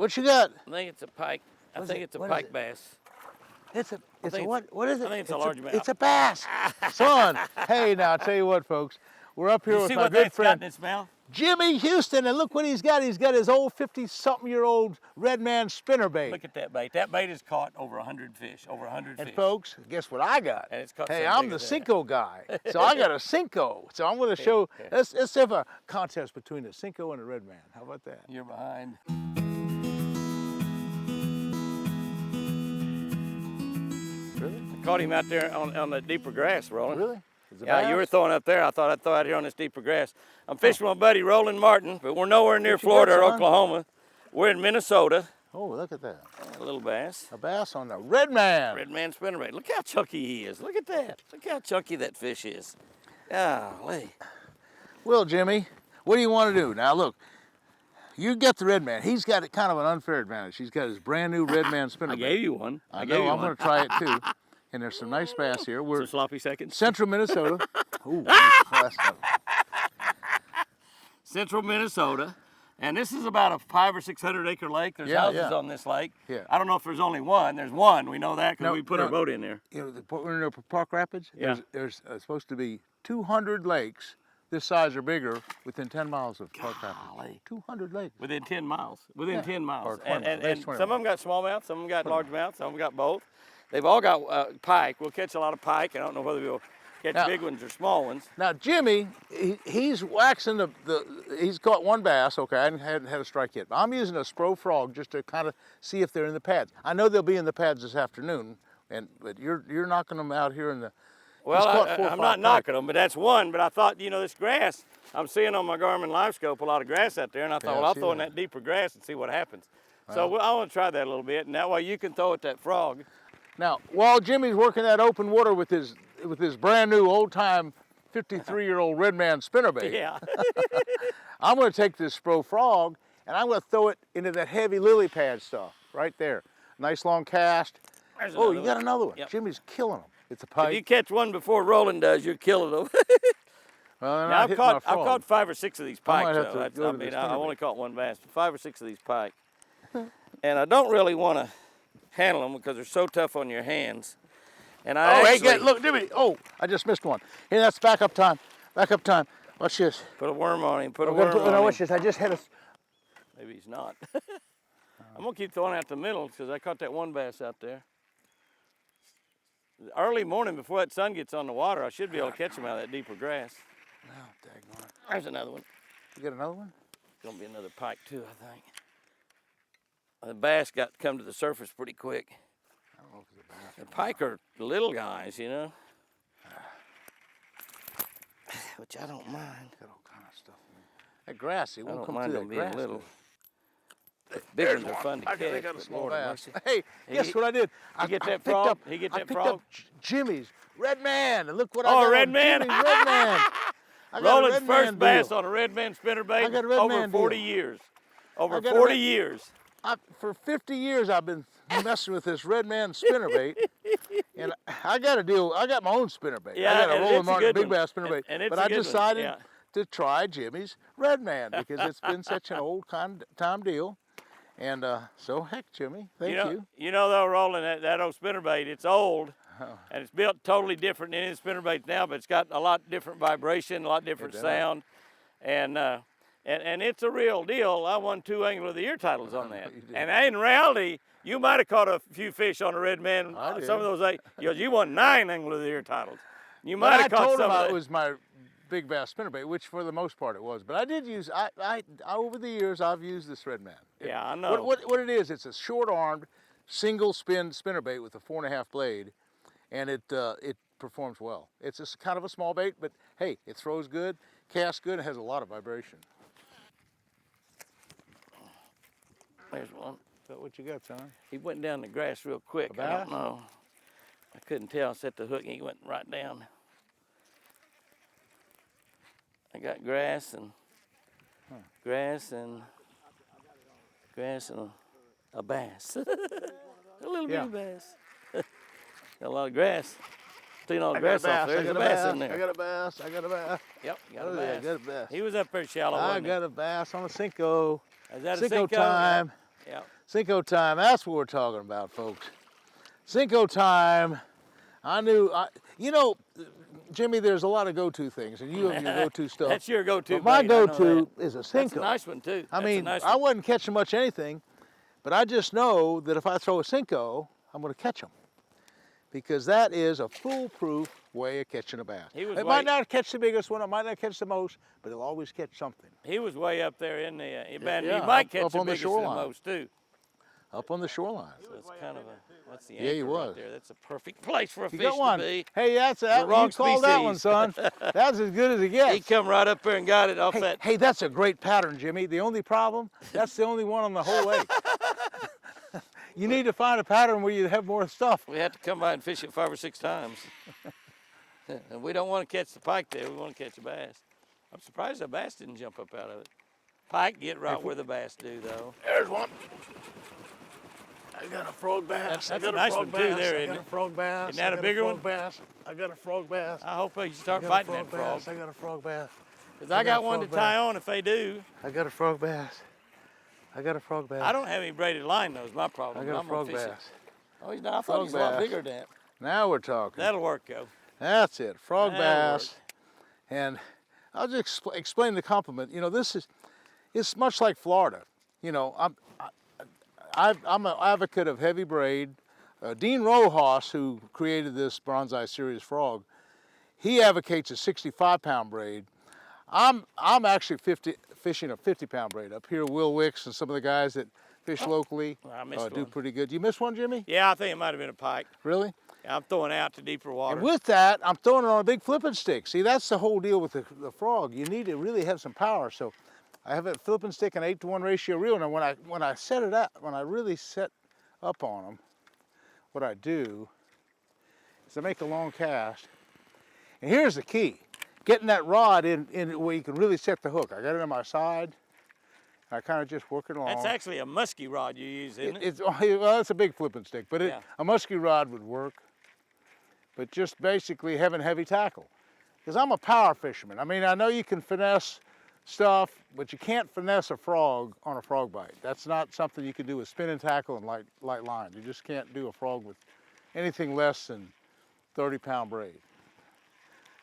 What you got? I think it's a pike. I think it's a pike bass. It's a what? What is it? I think it's a largemouth. It's a bass. Son, hey, now I'll tell you what, folks. We're up here You with see my what good that's got friend in its mouth? Jimmy Houston, and look what he's got. He's got his old 50-something-year-old red man spinnerbait. Look at that bait. That bait has caught over 100 fish. Over 100 And fish. folks, guess what I got? And it's caught Hey, something I'm the big as that. Senko guy, so I got a Senko. So I'm going to show. Let's have a contest between a Senko and a red man. How about that? You're behind. Really? I caught him out there on the deeper grass, Roland. Really? Yeah, you were throwing up there. I thought I'd throw out here on this deeper grass. I'm fishing with my buddy Roland Martin, but we're nowhere near Florida or Oklahoma. We're in Minnesota. Oh, look at that. A little bass. A bass on the red man. Red man spinnerbait. Look how chunky he is. Look at that. Look how chunky that fish is. Golly. Well, Jimmy, what do you want to do? Now, look, you get the red man. He's got kind of an unfair advantage. He's got his brand new red man spinnerbait. I gave you one. I know. I'm going to try it too. And there's some nice bass here. We're some sloppy seconds. Central Minnesota. Ooh, that's Central Minnesota. And this is about a 500 or 600 acre lake. There's houses on this lake. Yeah. I don't know if there's only one. There's one. We know that because we put our boat in there. You know, we're in Park Rapids. Yeah. There's supposed to be 200 lakes this size or bigger within 10 miles of Park Rapids. 200 lakes. Within 10 miles. Within 10 miles. And some of them got smallmouth, some of them got largemouth, some of them got both. They've all got pike. We'll catch a lot of pike. I don't know whether we'll catch big ones or small ones. Now, Jimmy, he's waxing he's caught one bass. Okay, I hadn't had a strike yet. But I'm using a Spro frog just to kind of see if they're in the pads. I know they'll be in the pads this afternoon, but you're knocking them out here in the. Well, I'm not knocking them, but that's one. But I thought, you know, this grass, I'm seeing on my Garmin Live Scope a lot of grass out there, and I thought, well, I'll throw in that deeper grass and see what happens. So I want to try that a little bit, and that way you can throw at that frog. Now, while Jimmy's working that open water with his brand new old-time 53-year-old red man spinnerbait, yeah. I'm going to take this Spro frog and I'm going to throw it into that heavy lily pad stuff right there. Nice long cast. Oh, you got another one. Yep. Jimmy's killing them. It's a pike. If you catch one before Roland does, you're killing them. Well, now, I've caught 5 or 6 of these pikes. I've only caught one bass, but 5 or 6 of these pike. And I don't really want to handle them because they're so tough on your hands. And look, Jimmy. Oh, I just missed one. Here, that's backup time. Backup time. Watch this. Put a worm on him. Put a worm on him. Watch this. I just had a. Maybe he's not. I'm gonna keep throwing out the middle because I caught that one bass out there. Early morning before that sun gets on the water, I should be able to catch him out of that deeper grass. Oh, daggone it. There's another one. You got another one? It's gonna be another pike too, I think. The bass got to come to the surface pretty quick. I don't know if it's a bass. The pike are little guys, you know. Which I don't mind. Got all kind of stuff in there. That grass, it won't come through that grass. Little. Big ones are fun to catch. I got a small bass. Mercy. Hey, guess what I did? You get that frog? He get that I picked frog? up Jimmy's red man, and look what I got. Oh, red man! Jimmy's red man. Roland's first bass on a red man spinnerbait over 40 years. Over 40 years. For 50 years, I've been messing with this red man spinnerbait, and I got a deal. I got my own spinnerbait. Yeah, I got a Roland Martin big bass spinnerbait, but I decided to try Jimmy's red man because it's been such an old time deal. And so, heck, Jimmy, thank you. You know, though, Roland, that old spinnerbait, it's old, and it's built totally different than any spinnerbait now, but it's got a lot different vibration, a lot different sound, and it's a real deal. I won 2 Angler of the Year titles on that. And in reality, you might have caught a few fish on a red man. Some of those you won 9 Angler of the Year titles. You might have caught some of that. It was my big bass spinnerbait, which for the most part it was. But I did use, I over the years, I've used this red man. Yeah, I know. What it is, it's a short-armed, single spin spinnerbait with a 4.5 blade, and it performs well. It's just kind of a small bait, but hey, it throws good, casts good, and has a lot of vibration. There's one. So what you got, son? He went down the grass real quick. I don't know. I couldn't tell. I set the hook and he went right down. I got grass and a bass. A little bitty bass. Got a lot of grass. Clean all the grass off. There's a bass in there. I got a bass. Yep, got a bass. I got a bass. He was up there shallow. I got a bass on a Senko. Is that a Senko time. Yep. Senko time, that's what we're talking about, folks. Senko time. You know, Jimmy, there's a lot of go-to things, and you have your go-to stuff. That's your go-to. But my bait, I know go-to that. is a Senko. That's a nice one too. I That's a mean, nice I one. wasn't catching much anything, but I just know that if I throw a Senko, I'm going to catch them. Because that is a foolproof way of catching a bass. It might not catch the biggest one, it might not catch the most, but it'll always catch something. He was way up there in the, he yeah, might catch up the on the biggest and the shoreline. most too. Up on the shoreline. So it's kind of a, that's the Yeah, he anchor was. right there. That's a perfect place for a You fish got one. to be. Hey, that's that. wrong You called that one, species. son. That's as good as it gets. He come right up there and got it off that. Hey, that's a great pattern, Jimmy. The only problem, that's the only one on the whole lake. You need to find a pattern where you have more stuff. We had to come by and fish it 5 or 6 times. And we don't want to catch the pike there. We want to catch a bass. I'm surprised the bass didn't jump up out of it. Pike get right where the bass do, though. There's one. I got a frog bass. That's a nice one too there, isn't it? I got a frog bass. Isn't that a bigger one? Bass. I got a frog bass. I hope you start fighting that frog. I got a frog bass. Because I got one to tie on if they do. I got a frog bass. I got a frog bass. I don't have any braided line, though, is my problem. I got a I'm gonna frog fish it. bass. Oh, he's not. I thought he was a lot bigger than that. Now we're talking. That'll work, though. That's it, frog That'll bass. And I'll just explain the compliment. You know, it's much like Florida. You know, I'm an advocate of heavy braid. Dean Rojas, who created this Bronzeye Series frog, he advocates a 65-pound braid. I'm actually fishing a 50-pound braid up here. Will Wicks and some of the guys that fish locally do pretty good. You missed one, Jimmy? Yeah, I think it might have been a pike. Really? Yeah, I'm throwing out to deeper water. And with that, I'm throwing it on a big flipping stick. See, that's the whole deal with the frog. You need to really have some power. So I have a flipping stick, an 8-to-1 ratio reel. Now when I set it up, when I really set up on them, what I do is I make a long cast. And here's the key. Getting that rod in where you can really set the hook. I got it on my side. I kind of just work it along. That's actually a musky rod you use, isn't it? Well, it's a big flipping stick, but a musky rod would work. But just basically having heavy tackle. Because I'm a power fisherman. I mean, I know you can finesse stuff, but you can't finesse a frog on a frog bite. That's not something you can do with spinning tackle and light line. You just can't do a frog with anything less than 30-pound braid.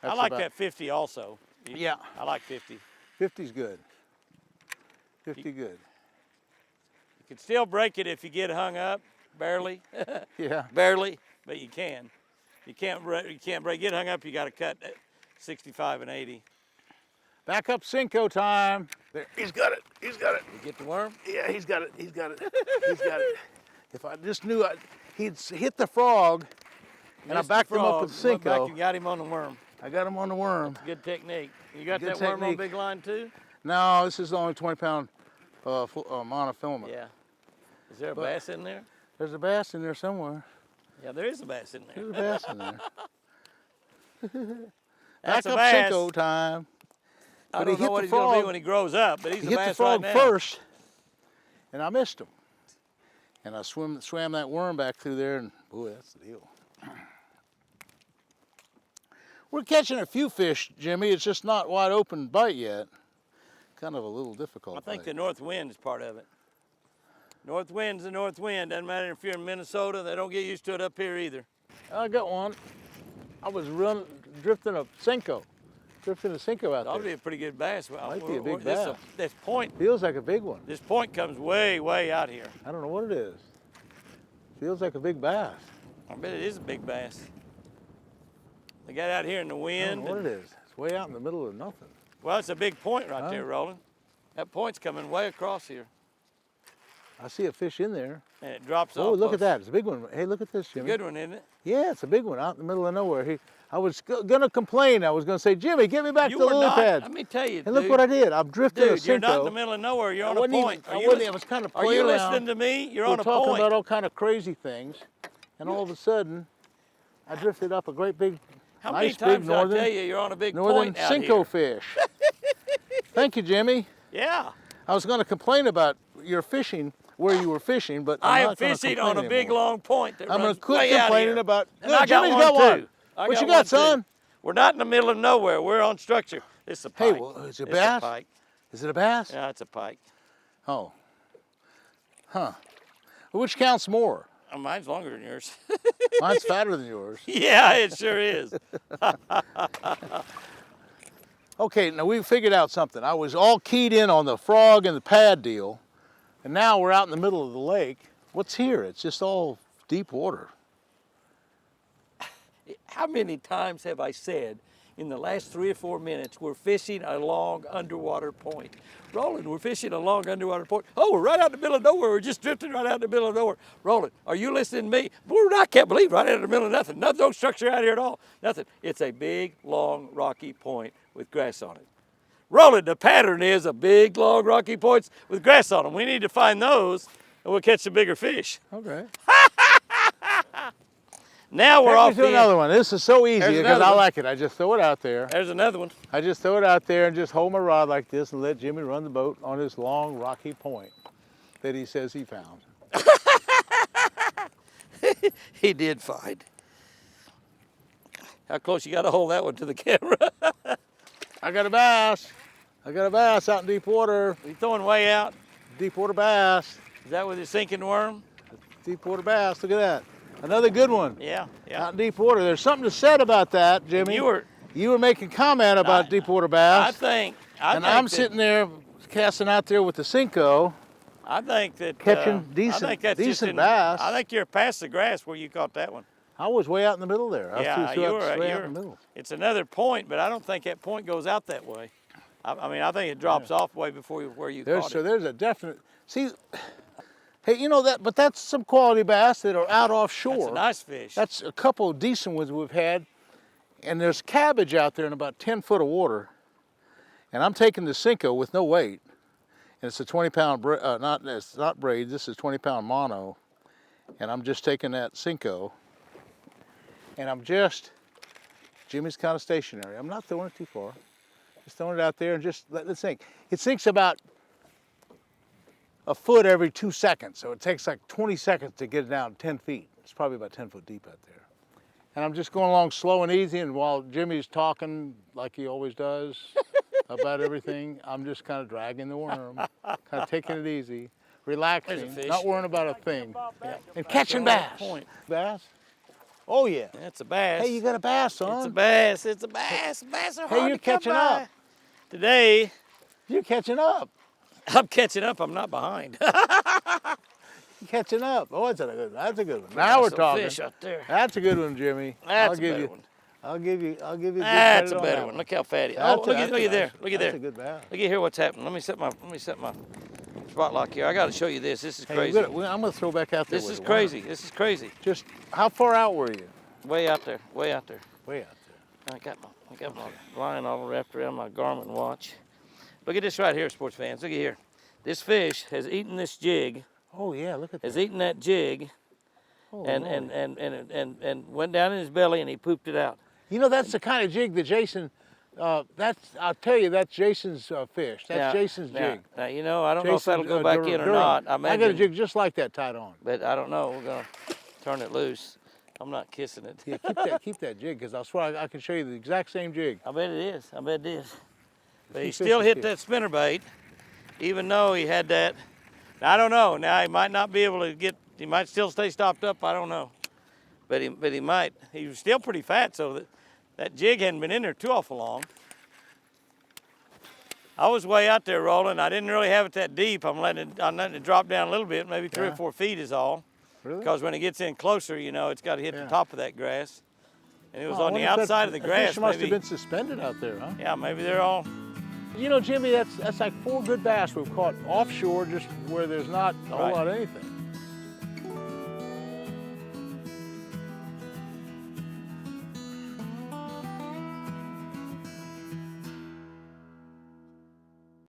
I like that 50 also. Yeah. I like 50. 50's good. 50 good. You can still break it if you get hung up, barely. Yeah. Barely, but you can. You can't get hung up, you got to cut 65 and 80. Back up Senko time. There, he's got it. He's got it. You get the worm? Yeah, he's got it. He's got it. He's got it. If I just knew he'd hit the frog, and I backed him up with Senko. Back and got him on the worm. I got him on the worm. That's good technique. You got Good that worm on technique. big line too? No, this is the only 20-pound monofilament. Yeah. Is there a bass in there? There's a bass in there somewhere. Yeah, there is a bass in there. There's a bass in there. That's Back a up bass. Senko time. I don't know what he's going to be when he grows up, but he's He a hit bass the frog right now. first, and I missed him. And I swam that worm back through there, and boy, that's the deal. We're catching a few fish, Jimmy. It's just not wide open bite yet. Kind of a little difficult. I think bite. the north wind is part of it. North wind's the north wind. Doesn't matter if you're in Minnesota. They don't get used to it up here either. I got one. I was drifting a Senko. Drifting a Senko out That'll there. be a pretty good bass. Might be a big bass. This point. Feels like a big one. This point comes way out here. I don't know what it is. Feels like a big bass. I bet it is a big bass. They got out here in the I wind. don't know what it is. It's way out in the middle of nothing. Well, it's a big point right there, Roland. That point's coming way across here. I see a fish in there. And it drops off. Oh, look at that. It's a big one. Hey, look at this, Jimmy. Good one, isn't it? Yeah, it's a big one out in the middle of nowhere. I was going to complain. I was going to say, Jimmy, get me back to the lily pads. Let me tell you, And look what I did. I'm drifting a Senko. You're not in the middle of nowhere. You're on a point. I was kind of Are playing you around. listening to me? You're We're on a talking point. about all kind of crazy things. And all of a sudden, I drifted up a great big, How many nice times big did I northern, tell you you're on a big northern point out Senko here? fish. Thank you, Jimmy. Yeah. I was going to complain about your fishing, where you were fishing, but I I'm am not gonna fishing complain on a big anymore. long point that I'm going runs to quit way out complaining here. about. And Look, I got Jimmy's one got one. too. I What got you one got, too. son? We're not in the middle of nowhere. We're on structure. It's a pike. Hey, well, is it a It's bass? pike. Is it a bass? Yeah, it's a pike. Oh. Huh. Which counts more? Oh, mine's longer than yours. Mine's fatter than yours. Yeah, it sure is. Okay, now we figured out something. I was all keyed in on the frog and the pad deal, and now we're out in the middle of the lake. What's here? It's just all deep water. How many times have I said in the last 3 or 4 minutes we're fishing a long underwater point? Roland, we're fishing a long underwater point. Oh, we're right out in the middle of nowhere. We're just drifting right out in the middle of nowhere. Roland, are you listening to me? I can't believe right out in the middle of nothing. No structure out here at all. Nothing. It's a big, long, rocky point with grass on it. Roland, the pattern is a big, long, rocky points with grass on them. We need to find those and we'll catch some bigger fish. Okay. Now we're off to another one. This is so easy There's because another I one. like it. I just throw it out there. There's another one. I just throw it out there and just hold my rod like this and let Jimmy run the boat on this long rocky point that he says he found. He did find. How close you got to hold that one to the camera? I got a bass. I got a bass out in deep water. You throwing way out? Deep water bass. Is that with your sinking worm? Deep water bass. Look at that. Another good one. Yeah, yeah. Out in deep water. There's something to said about that, Jimmy. You were making comment about deep water bass. I'm sitting there casting out there with the Senko. I think that catching decent bass. I think you're past the grass where you caught that one. I was way out in the middle there. Yeah, you were way out in the middle. It's another point, but I don't think that point goes out that way. I mean, I think it drops off way before where you caught it. So there's a definite. See, hey, you know that, but that's some quality bass that are out offshore. That's a nice fish. That's a couple of decent ones we've had, and there's cabbage out there in about 10 foot of water, and I'm taking the Senko with no weight, and it's a 20-pound it's not braid. This is 20-pound mono, and I'm just taking that Senko, and Jimmy's kind of stationary. I'm not throwing it too far. Just throwing it out there and just letting it sink. It sinks about a foot every 2 seconds, so it takes like 20 seconds to get it down 10 feet. It's probably about 10 foot deep out there. And I'm just going along slow and easy, and while Jimmy's talking like he always does about everything, I'm just kind of dragging the worm, kind of taking it easy, relaxing, not worrying about a thing, and catching bass. Bass? Oh yeah. That's a bass. Hey, you got a bass, son. It's a bass. It's a bass. Bass are hard you're to come catching by. up. Today, you're catching up. I'm catching up. I'm not behind. You're catching up. Oh, that's a good one. Now we're talking. Fish out there. That's a good one, Jimmy. That's a better one. I'll give you. That's a better one. Look how fatty. Oh, look at there. Look at there. That's a good bass. Look at here. What's happening? Let me set my spot lock here. I got to show you this. This is crazy. I'm gonna throw back out there. This is crazy. This is crazy. Just how far out were you? Way out there. Way out there. Way out there. I got my line all wrapped around my Garmin watch. Look at this right here, sports fans. Look at here. This fish has eaten this jig. Oh yeah, look at that. Has eaten that jig, and went down in his belly and he pooped it out. You know, that's the kind of jig that Jason. I'll tell you, that's Jason's fish. That's Jason's jig. Now you know, I don't know if that'll go back in or not. I got a jig just like that tied on. But I don't know. We're gonna turn it loose. I'm not kissing it. Yeah, keep that jig, because I swear I can show you the exact same jig. I bet it is. I bet it is. But he still hit that spinnerbait, even though he had that. Now, I don't know. Now he might not be able to get. He might still stay stopped up. I don't know. But he might. He was still pretty fat, so that jig hadn't been in there too awful long. I was way out there, Roland. I didn't really have it that deep. I'm letting it drop down a little bit, maybe 3 or 4 feet is all. Really? Because when it gets in closer, you know, it's got to hit the top of that grass. And it was on the outside of the grass. Fish must have been suspended out there, huh? Yeah, maybe they're all. You know, Jimmy, that's like 4 good bass we've caught offshore, just where there's not a whole lot of anything.